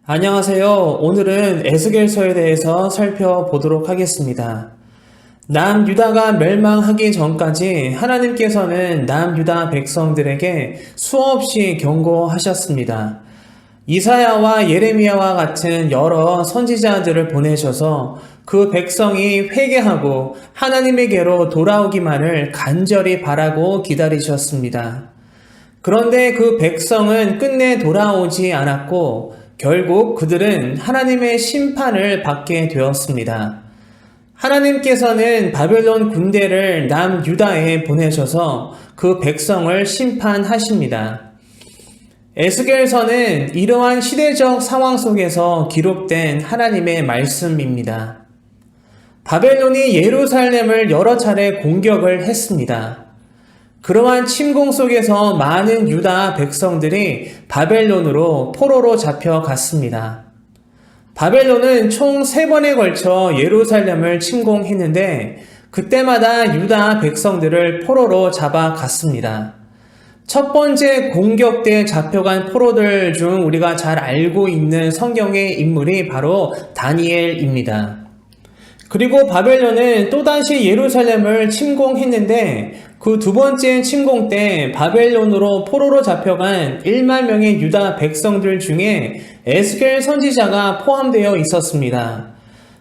안녕하세요. 오늘은 에스겔서에 대해서 살펴보도록 하겠습니다. 남유다가 멸망하기 전까지 하나님께서는 남유다 백성들에게 수없이 경고하셨습니다. 이사야와 예레미야와 같은 여러 선지자들을 보내셔서 그 백성이 회개하고 하나님에게로 돌아오기만을 간절히 바라고 기다리셨습니다. 그런데 그 백성은 끝내 돌아오지 않았고 결국 그들은 하나님의 심판을 받게 되었습니다. 하나님께서는 바벨론 군대를 남유다에 보내셔서 그 백성을 심판하십니다. 에스겔서는 이러한 시대적 상황 속에서 기록된 하나님의 말씀입니다. 바벨론이 예루살렘을 여러 차례 공격을 했습니다. 그러한 침공 속에서 많은 유다 백성들이 바벨론으로 포로로 잡혀갔습니다. 바벨론은 총 3번에 걸쳐 예루살렘을 침공했는데 그때마다 유다 백성들을 포로로 잡아갔습니다. 첫 번째 공격 때 잡혀간 포로들 중 우리가 잘 알고 있는 성경의 인물이 바로 다니엘입니다. 그리고 바벨론은 또다시 예루살렘을 침공했는데 그 두 번째 침공 때 바벨론으로 포로로 잡혀간 1만 명의 유다 백성들 중에 에스겔 선지자가 포함되어 있었습니다.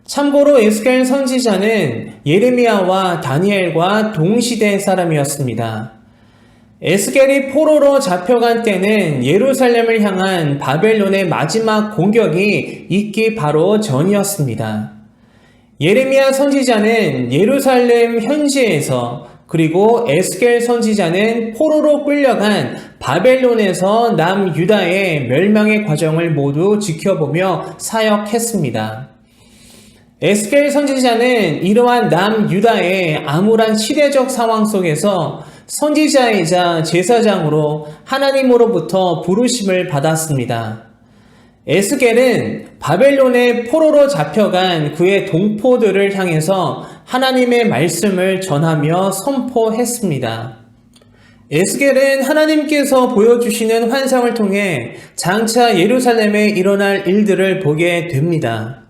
참고로 에스겔 선지자는 예레미야와 다니엘과 동시대 사람이었습니다. 에스겔이 포로로 잡혀간 때는 예루살렘을 향한 바벨론의 마지막 공격이 있기 바로 전이었습니다. 예레미야 선지자는 예루살렘 현지에서 그리고 에스겔 선지자는 포로로 끌려간 바벨론에서 남유다의 멸망의 과정을 모두 지켜보며 사역했습니다. 에스겔 선지자는 이러한 남유다의 암울한 시대적 상황 속에서 선지자이자 제사장으로 하나님으로부터 부르심을 받았습니다. 에스겔은 바벨론의 포로로 잡혀간 그의 동포들을 향해서 하나님의 말씀을 전하며 선포했습니다. 에스겔은 하나님께서 보여주시는 환상을 통해 장차 예루살렘에 일어날 일들을 보게 됩니다.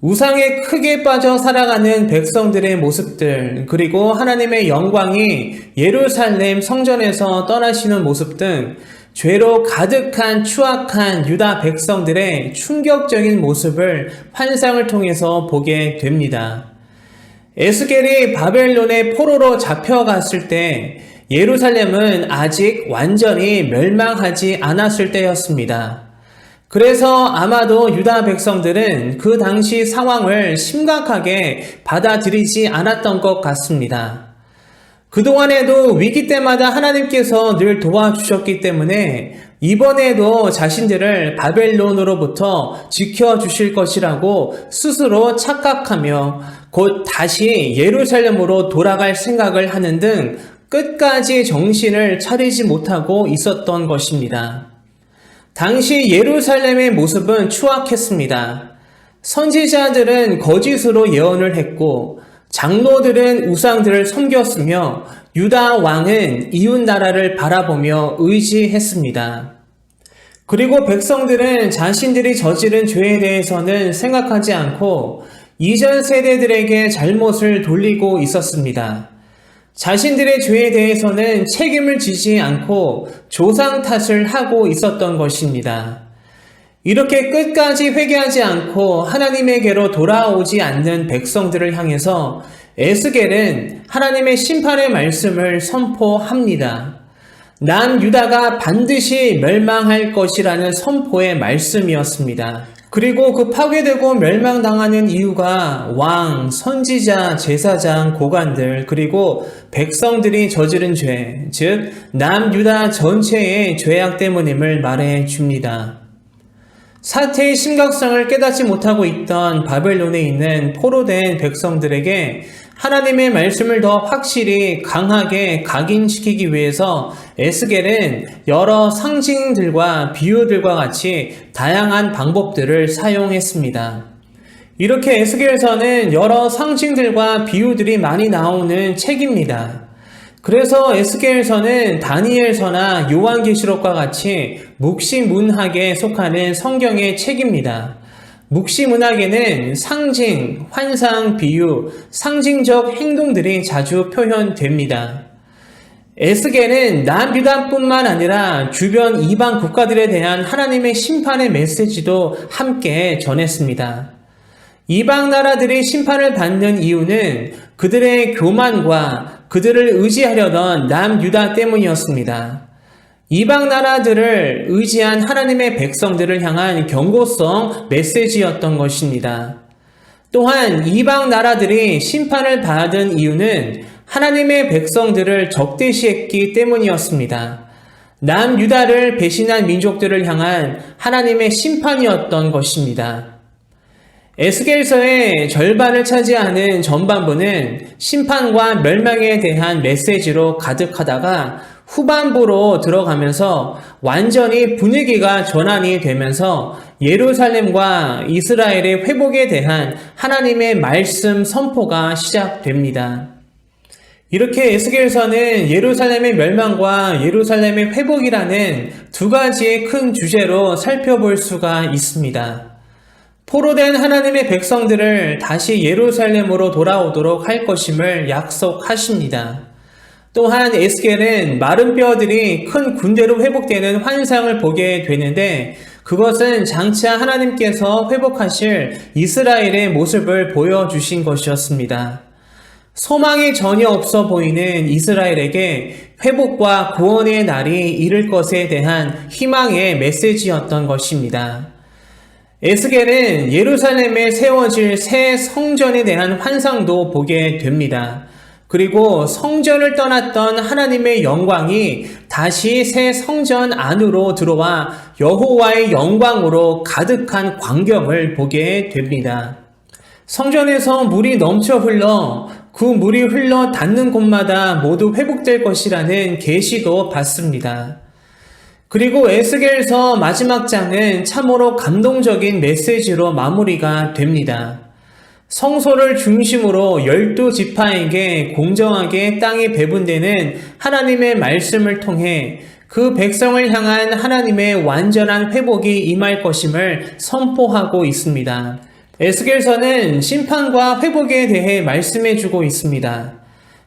우상에 크게 빠져 살아가는 백성들의 모습들, 그리고 하나님의 영광이 예루살렘 성전에서 떠나시는 모습 등 죄로 가득한 추악한 유다 백성들의 충격적인 모습을 환상을 통해서 보게 됩니다. 에스겔이 바벨론의 포로로 잡혀갔을 때 예루살렘은 아직 완전히 멸망하지 않았을 때였습니다. 그래서 아마도 유다 백성들은 그 당시 상황을 심각하게 받아들이지 않았던 것 같습니다. 그동안에도 위기 때마다 하나님께서 늘 도와주셨기 때문에 이번에도 자신들을 바벨론으로부터 지켜주실 것이라고 스스로 착각하며 곧 다시 예루살렘으로 돌아갈 생각을 하는 등 끝까지 정신을 차리지 못하고 있었던 것입니다. 당시 예루살렘의 모습은 추악했습니다. 선지자들은 거짓으로 예언을 했고 장로들은 우상들을 섬겼으며 유다 왕은 이웃 나라를 바라보며 의지했습니다. 그리고 백성들은 자신들이 저지른 죄에 대해서는 생각하지 않고 이전 세대들에게 잘못을 돌리고 있었습니다. 자신들의 죄에 대해서는 책임을 지지 않고 조상 탓을 하고 있었던 것입니다. 이렇게 끝까지 회개하지 않고 하나님에게로 돌아오지 않는 백성들을 향해서 에스겔은 하나님의 심판의 말씀을 선포합니다. 남유다가 반드시 멸망할 것이라는 선포의 말씀이었습니다. 그리고 그 파괴되고 멸망당하는 이유가 왕, 선지자, 제사장, 고관들, 그리고 백성들이 저지른 죄, 즉 남유다 전체의 죄악 때문임을 말해 줍니다. 사태의 심각성을 깨닫지 못하고 있던 바벨론에 있는 포로된 백성들에게 하나님의 말씀을 더 확실히 강하게 각인시키기 위해서 에스겔은 여러 상징들과 비유들과 같이 다양한 방법들을 사용했습니다. 이렇게 에스겔서는 여러 상징들과 비유들이 많이 나오는 책입니다. 그래서 에스겔서는 다니엘서나 요한계시록과 같이 묵시문학에 속하는 성경의 책입니다. 묵시문학에는 상징, 환상, 비유, 상징적 행동들이 자주 표현됩니다. 에스겔은 남유다뿐만 아니라 주변 이방 국가들에 대한 하나님의 심판의 메시지도 함께 전했습니다. 이방 나라들이 심판을 받는 이유는 그들의 교만과 그들을 의지하려던 남유다 때문이었습니다. 이방 나라들을 의지한 하나님의 백성들을 향한 경고성 메시지였던 것입니다. 또한 이방 나라들이 심판을 받은 이유는 하나님의 백성들을 적대시했기 때문이었습니다. 남유다를 배신한 민족들을 향한 하나님의 심판이었던 것입니다. 에스겔서의 절반을 차지하는 전반부는 심판과 멸망에 대한 메시지로 가득하다가 후반부로 들어가면서 완전히 분위기가 전환이 되면서 예루살렘과 이스라엘의 회복에 대한 하나님의 말씀 선포가 시작됩니다. 이렇게 에스겔서는 예루살렘의 멸망과 예루살렘의 회복이라는 두 가지의 큰 주제로 살펴볼 수가 있습니다. 포로된 하나님의 백성들을 다시 예루살렘으로 돌아오도록 할 것임을 약속하십니다. 또한 에스겔은 마른 뼈들이 큰 군대로 회복되는 환상을 보게 되는데 그것은 장차 하나님께서 회복하실 이스라엘의 모습을 보여주신 것이었습니다. 소망이 전혀 없어 보이는 이스라엘에게 회복과 구원의 날이 이를 것에 대한 희망의 메시지였던 것입니다. 에스겔은 예루살렘에 세워질 새 성전에 대한 환상도 보게 됩니다. 그리고 성전을 떠났던 하나님의 영광이 다시 새 성전 안으로 들어와 여호와의 영광으로 가득한 광경을 보게 됩니다. 성전에서 물이 넘쳐 흘러 그 물이 흘러 닿는 곳마다 모두 회복될 것이라는 계시도 받습니다. 그리고 에스겔서 마지막 장은 참으로 감동적인 메시지로 마무리가 됩니다. 성소를 중심으로 12지파에게 공정하게 땅이 배분되는 하나님의 말씀을 통해 그 백성을 향한 하나님의 완전한 회복이 임할 것임을 선포하고 있습니다. 에스겔서는 심판과 회복에 대해 말씀해주고 있습니다.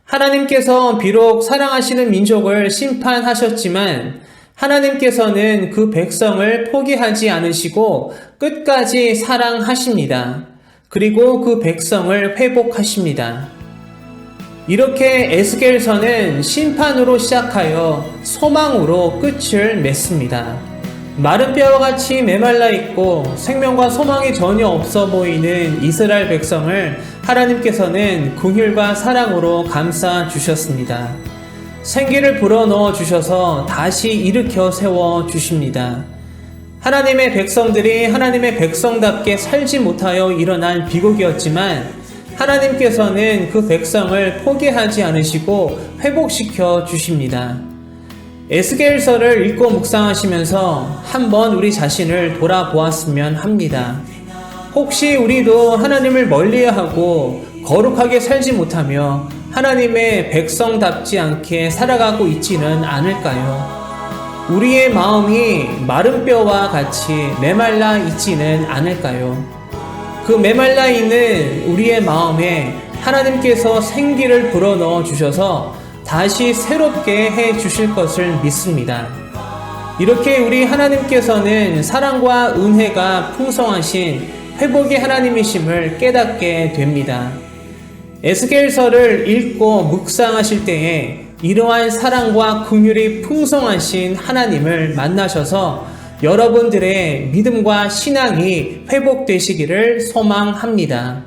하나님께서 비록 사랑하시는 민족을 심판하셨지만 하나님께서는 그 백성을 포기하지 않으시고 끝까지 사랑하십니다. 그리고 그 백성을 회복하십니다. 이렇게 에스겔서는 심판으로 시작하여 소망으로 끝을 맺습니다. 마른 뼈와 같이 메말라 있고 생명과 소망이 전혀 없어 보이는 이스라엘 백성을 하나님께서는 긍휼과 사랑으로 감싸 주셨습니다. 생기를 불어넣어 주셔서 다시 일으켜 세워 주십니다. 하나님의 백성들이 하나님의 백성답게 살지 못하여 일어난 비극이었지만 하나님께서는 그 백성을 포기하지 않으시고 회복시켜 주십니다. 에스겔서를 읽고 묵상하시면서 한번 우리 자신을 돌아보았으면 합니다. 혹시 우리도 하나님을 멀리하고 거룩하게 살지 못하며 하나님의 백성답지 않게 살아가고 있지는 않을까요? 우리의 마음이 마른 뼈와 같이 메말라 있지는 않을까요? 그 메말라 있는 우리의 마음에 하나님께서 생기를 불어넣어 주셔서 다시 새롭게 해 주실 것을 믿습니다. 이렇게 우리 하나님께서는 사랑과 은혜가 풍성하신 회복의 하나님이심을 깨닫게 됩니다. 에스겔서를 읽고 묵상하실 때에 이러한 사랑과 긍휼이 풍성하신 하나님을 만나셔서 여러분들의 믿음과 신앙이 회복되시기를 소망합니다.